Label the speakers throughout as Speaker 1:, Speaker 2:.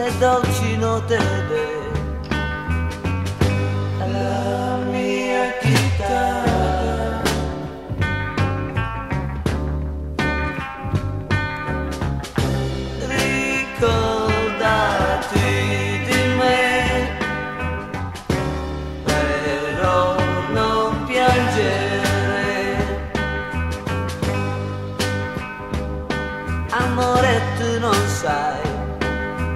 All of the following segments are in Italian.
Speaker 1: le dolci note della mia chitarra. Ricordati di me, però non piangere. Amore, tu non sai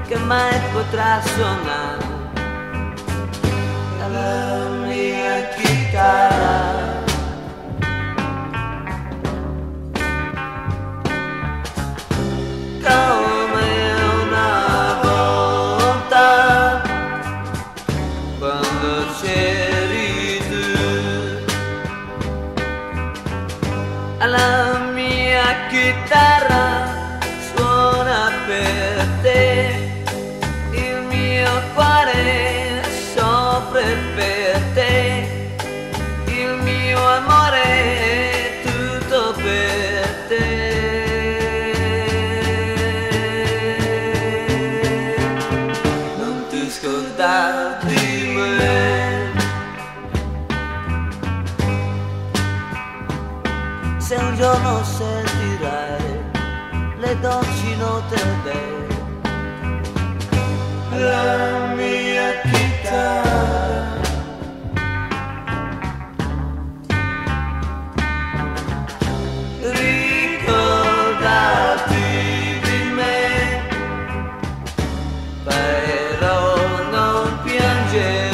Speaker 1: che mai potrà suonare la mia chitarra. Come una volta quando c'eri tu, la mia chitarra suona per te, il mio cuore soffre per te, il mio amore è tutto per te. Non ti scordar di me, se un giorno sentirai le dolci note della mia chitarra. Ricordati di me, però non piangere.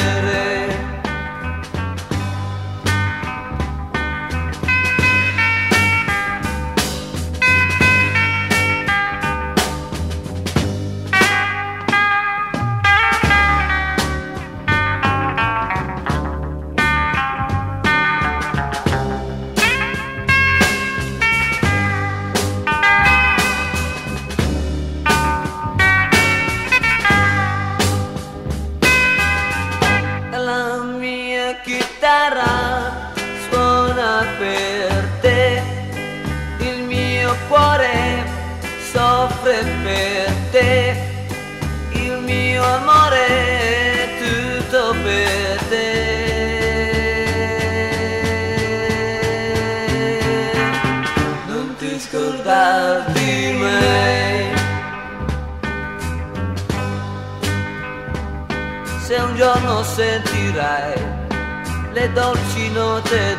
Speaker 1: La mia chitarra suona per te, il mio cuore soffre per te, il mio amore è tutto per te. Non ti scordar di me, se un giorno sentirai le dolci note